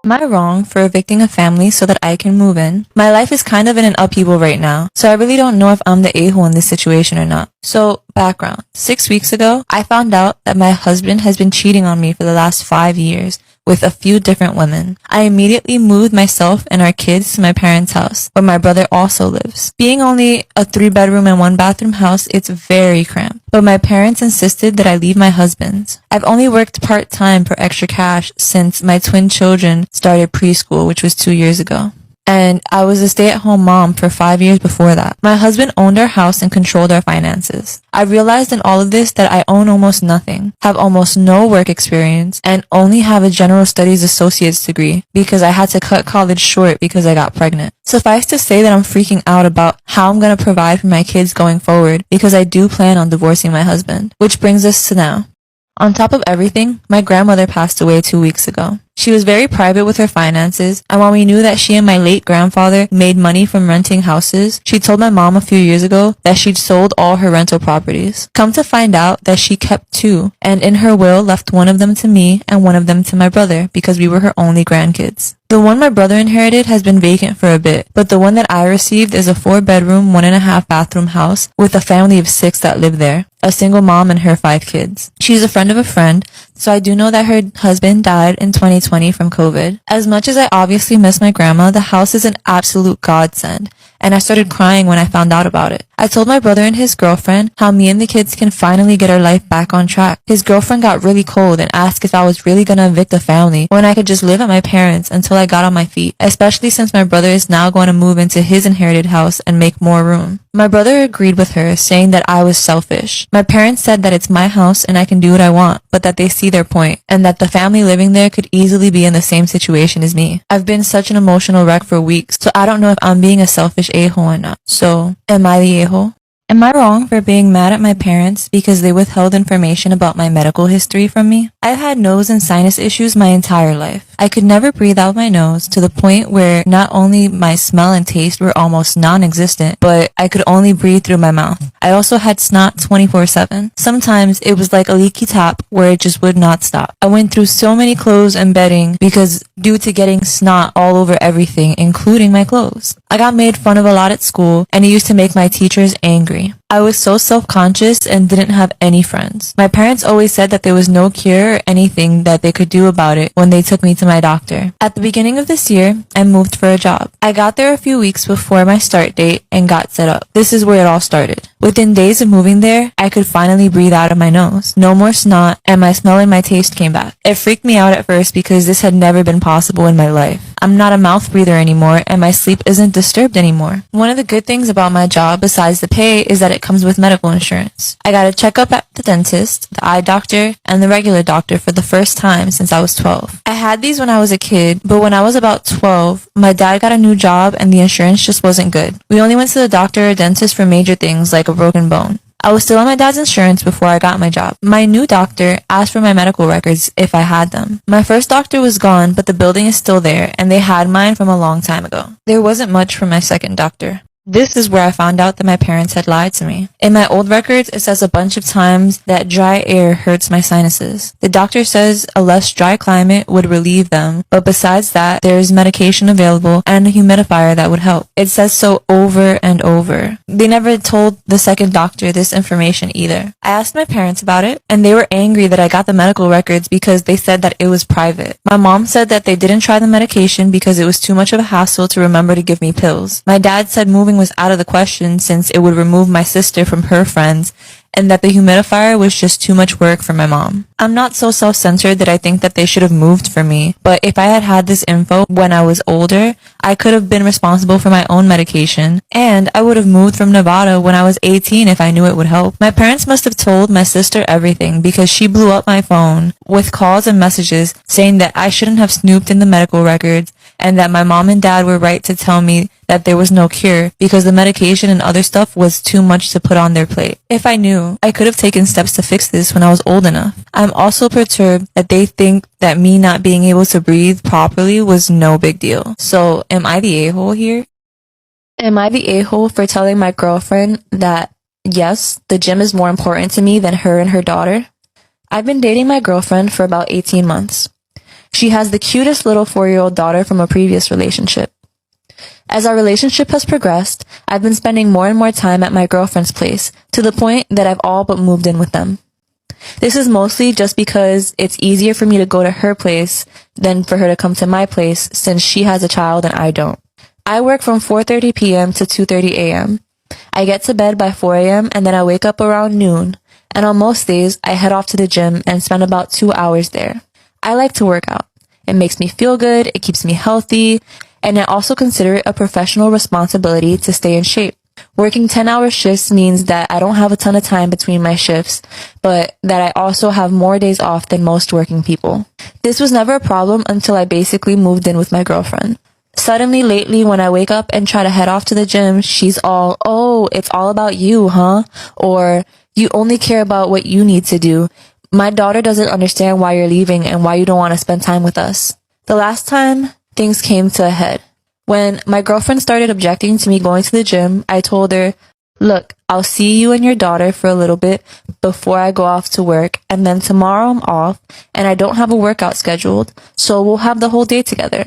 Am I wrong for evicting a family so that I can move in? My life is kind of in an upheaval right now, so I really don't know if I'm the a-hole in this situation or not. So, background. 6 weeks ago, I found out that my husband has been cheating on me for the last 5 years with a few different women. I immediately moved myself and our kids to my parents' house, where my brother also lives. Being only a 3-bedroom and 1-bathroom house, it's very cramped. But my parents insisted that I leave my husband's. I've only worked part-time for extra cash since my twin children started preschool, which was 2 years ago. And I was a stay-at-home mom for 5 years before that. My husband owned our house and controlled our finances. I realized in all of this that I own almost nothing, have almost no work experience, and only have a general studies associate's degree because I had to cut college short because I got pregnant. Suffice to say that I'm freaking out about how I'm going to provide for my kids going forward because I do plan on divorcing my husband. Which brings us to now. On top of everything, my grandmother passed away 2 weeks ago. She was very private with her finances, and while we knew that she and my late grandfather made money from renting houses, she told my mom a few years ago that she'd sold all her rental properties. Come to find out that she kept 2, and in her will left one of them to me and one of them to my brother because we were her only grandkids. The one my brother inherited has been vacant for a bit, but the one that I received is a 4-bedroom, 1.5-bathroom house with a family of 6 that live there, a single mom and her 5 kids. She's a friend of a friend, so I do know that her husband died in 2020 from COVID. As much as I obviously miss my grandma, the house is an absolute godsend, and I started crying when I found out about it. I told my brother and his girlfriend how me and the kids can finally get our life back on track. His girlfriend got really cold and asked if I was really gonna evict the family when I could just live at my parents until I got on my feet, especially since my brother is now going to move into his inherited house and make more room. My brother agreed with her, saying that I was selfish. My parents said that it's my house and I can do what I want, but that they see their point, and that the family living there could easily be in the same situation as me. I've been such an emotional wreck for weeks, so I don't know if I'm being a selfish a-hole or not. So, am I the a-hole? Am I wrong for being mad at my parents because they withheld information about my medical history from me? I've had nose and sinus issues my entire life. I could never breathe out my nose to the point where not only my smell and taste were almost non-existent, but I could only breathe through my mouth. I also had snot 24/7. Sometimes it was like a leaky tap where it just would not stop. I went through so many clothes and bedding because due to getting snot all over everything, including my clothes. I got made fun of a lot at school, and it used to make my teachers angry. I was so self-conscious and didn't have any friends. My parents always said that there was no cure or anything that they could do about it when they took me to my doctor. At the beginning of this year, I moved for a job. I got there a few weeks before my start date and got set up. This is where it all started. Within days of moving there, I could finally breathe out of my nose. No more snot, and my smell and my taste came back. It freaked me out at first because this had never been possible in my life. I'm not a mouth breather anymore, and my sleep isn't disturbed anymore. One of the good things about my job, besides the pay, is that it comes with medical insurance. I got a checkup at the dentist, the eye doctor, and the regular doctor for the first time since I was 12. I had these when I was a kid, but when I was about 12, my dad got a new job and the insurance just wasn't good. We only went to the doctor or dentist for major things like a broken bone. I was still on my dad's insurance before I got my job. My new doctor asked for my medical records if I had them. My first doctor was gone, but the building is still there, and they had mine from a long time ago. There wasn't much from my second doctor. This is where I found out that my parents had lied to me. In my old records, it says a bunch of times that dry air hurts my sinuses. The doctor says a less dry climate would relieve them, but besides that, there is medication available and a humidifier that would help. It says so over and over. They never told the second doctor this information either. I asked my parents about it, and they were angry that I got the medical records because they said that it was private. My mom said that they didn't try the medication because it was too much of a hassle to remember to give me pills. My dad said moving was out of the question since it would remove my sister from her friends, and that the humidifier was just too much work for my mom. I'm not so self-centered that I think that they should have moved for me, but if I had had this info when I was older, I could have been responsible for my own medication, and I would have moved from Nevada when I was 18 if I knew it would help. My parents must have told my sister everything because she blew up my phone with calls and messages saying that I shouldn't have snooped in the medical records and that my mom and dad were right to tell me that there was no cure because the medication and other stuff was too much to put on their plate. If I knew, I could have taken steps to fix this when I was old enough. I'm also perturbed that they think that me not being able to breathe properly was no big deal. So, am I the a-hole here? Am I the a-hole for telling my girlfriend that, yes, the gym is more important to me than her and her daughter? I've been dating my girlfriend for about 18 months. She has the cutest little 4-year-old daughter from a previous relationship. As our relationship has progressed, I've been spending more and more time at my girlfriend's place, to the point that I've all but moved in with them. This is mostly just because it's easier for me to go to her place than for her to come to my place, since she has a child and I don't. I work from 4:30 p.m. to 2:30 a.m. I get to bed by 4 a.m. and then I wake up around noon, and on most days, I head off to the gym and spend about 2 hours there. I like to work out. It makes me feel good, it keeps me healthy, and I also consider it a professional responsibility to stay in shape. Working 10-hour shifts means that I don't have a ton of time between my shifts, but that I also have more days off than most working people. This was never a problem until I basically moved in with my girlfriend. Suddenly lately, when I wake up and try to head off to the gym, she's all, "Oh, it's all about you, huh?" Or, "You only care about what you need to do. My daughter doesn't understand why you're leaving and why you don't want to spend time with us." The last time, things came to a head. When my girlfriend started objecting to me going to the gym, I told her, "Look, I'll see you and your daughter for a little bit before I go off to work, and then tomorrow I'm off, and I don't have a workout scheduled, so we'll have the whole day together.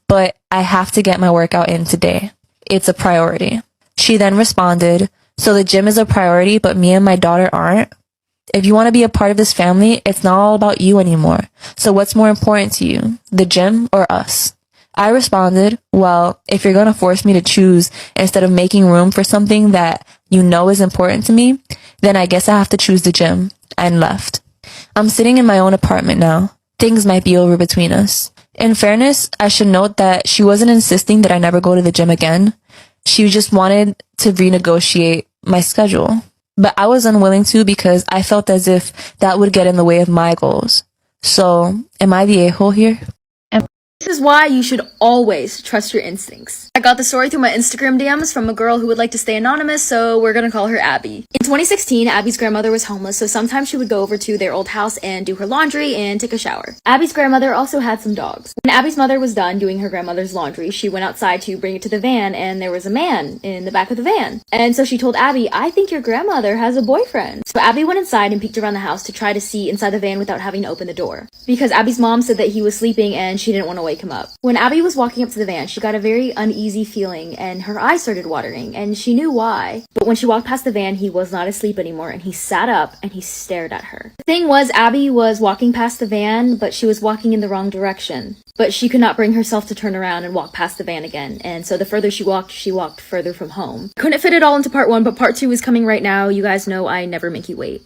But I have to get my workout in today. It's a priority." She then responded, "So the gym is a priority, but me and my daughter aren't? If you want to be a part of this family, it's not all about you anymore. So what's more important to you, the gym or us?" I responded, "Well, if you're going to force me to choose instead of making room for something that you know is important to me, then I guess I have to choose the gym," and left. I'm sitting in my own apartment now. Things might be over between us. In fairness, I should note that she wasn't insisting that I never go to the gym again. She just wanted to renegotiate my schedule. But I was unwilling to because I felt as if that would get in the way of my goals. So, am I the a-hole here? This is why you should always trust your instincts. I got the story through my Instagram DMs from a girl who would like to stay anonymous, so we're gonna call her Abby. In 2016, Abby's grandmother was homeless, so sometimes she would go over to their old house and do her laundry and take a shower. Abby's grandmother also had some dogs. When Abby's mother was done doing her grandmother's laundry, she went outside to bring it to the van, and there was a man in the back of the van. And so she told Abby, "I think your grandmother has a boyfriend." So Abby went inside and peeked around the house to try to see inside the van without having to open the door, because Abby's mom said that he was sleeping and she didn't want to wake him up. When Abby was walking up to the van, she got a very uneasy feeling and her eyes started watering, and she knew why. But when she walked past the van, he was not asleep anymore, and he sat up and he stared at her. The thing was, Abby was walking past the van, but she was walking in the wrong direction. But she could not bring herself to turn around and walk past the van again, and so the further she walked further from home. Couldn't fit it all into part 1, but part 2 is coming right now. You guys know I never make you wait.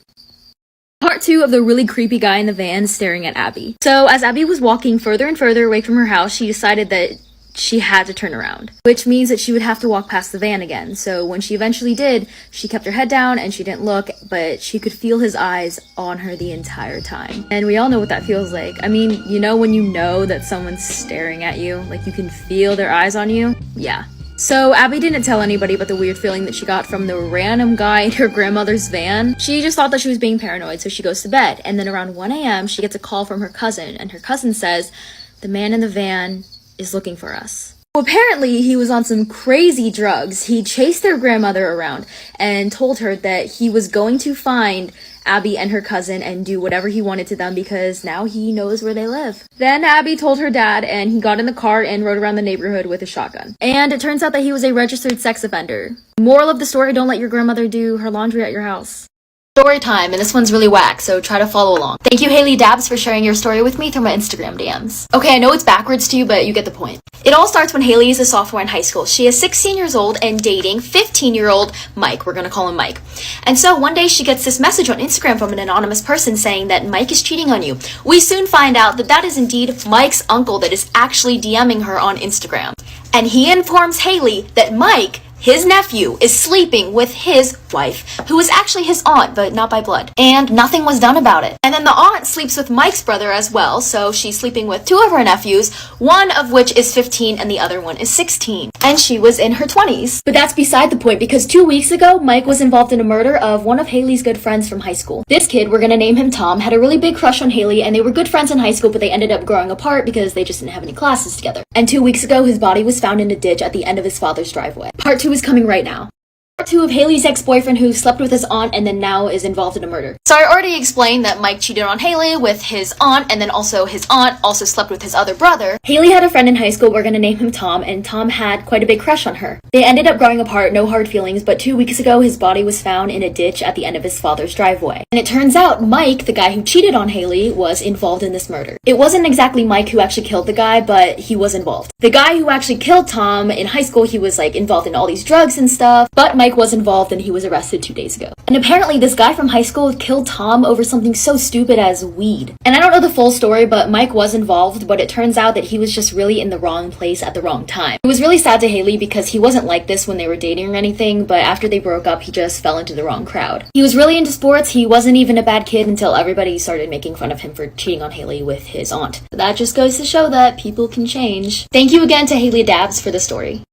Part 2 of the really creepy guy in the van staring at Abby. So as Abby was walking further and further away from her house, she decided that she had to turn around, which means that she would have to walk past the van again. So when she eventually did, she kept her head down and she didn't look, but she could feel his eyes on her the entire time. And we all know what that feels like. I mean, you know when you know that someone's staring at you, like you can feel their eyes on you? Yeah. So Abby didn't tell anybody about the weird feeling that she got from the random guy in her grandmother's van. She just thought that she was being paranoid, so she goes to bed. And then around 1 a.m., she gets a call from her cousin, and her cousin says, "The man in the van is looking for us." Well, apparently he was on some crazy drugs. He chased their grandmother around and told her that he was going to find Abby and her cousin and do whatever he wanted to them because now he knows where they live. Then Abby told her dad, and he got in the car and rode around the neighborhood with a shotgun. And it turns out that he was a registered sex offender. Moral of the story, don't let your grandmother do her laundry at your house. Storytime, and this one's really whack, so try to follow along. Thank you, Haley Dabbs, for sharing your story with me through my Instagram DMs. Okay, I know it's backwards to you, but you get the point. It all starts when Haley is a sophomore in high school. She is 16 years old and dating 15-year-old Mike. We're gonna call him Mike. And so one day she gets this message on Instagram from an anonymous person saying that Mike is cheating on you. We soon find out that that is indeed Mike's uncle that is actually DMing her on Instagram. And he informs Haley that Mike, his nephew, is sleeping with his wife, who is actually his aunt, but not by blood. And nothing was done about it. And then the aunt sleeps with Mike's brother as well, so she's sleeping with 2 of her nephews, one of which is 15 and the other one is 16. And she was in her 20s. But that's beside the point, because 2 weeks ago, Mike was involved in a murder of one of Haley's good friends from high school. This kid, we're gonna name him Tom, had a really big crush on Haley, and they were good friends in high school, but they ended up growing apart because they just didn't have any classes together. And 2 weeks ago, his body was found in a ditch at the end of his father's driveway. Part 2 is coming right now. Part 2 of Haley's ex-boyfriend who slept with his aunt and then now is involved in a murder. So I already explained that Mike cheated on Haley with his aunt, and then also his aunt also slept with his other brother. Haley had a friend in high school, we're gonna name him Tom, and Tom had quite a big crush on her. They ended up growing apart, no hard feelings, but 2 weeks ago his body was found in a ditch at the end of his father's driveway. And it turns out Mike, the guy who cheated on Haley, was involved in this murder. It wasn't exactly Mike who actually killed the guy, but he was involved. The guy who actually killed Tom in high school, he was like involved in all these drugs and stuff, but Mike was involved and he was arrested 2 days ago. And apparently this guy from high school killed Tom over something so stupid as weed. And I don't know the full story, but Mike was involved, but it turns out that he was just really in the wrong place at the wrong time. It was really sad to Haley because he wasn't like this when they were dating or anything, but after they broke up, he just fell into the wrong crowd. He was really into sports, he wasn't even a bad kid until everybody started making fun of him for cheating on Haley with his aunt. But that just goes to show that people can change. Thank you again to Haley Dabbs for the story.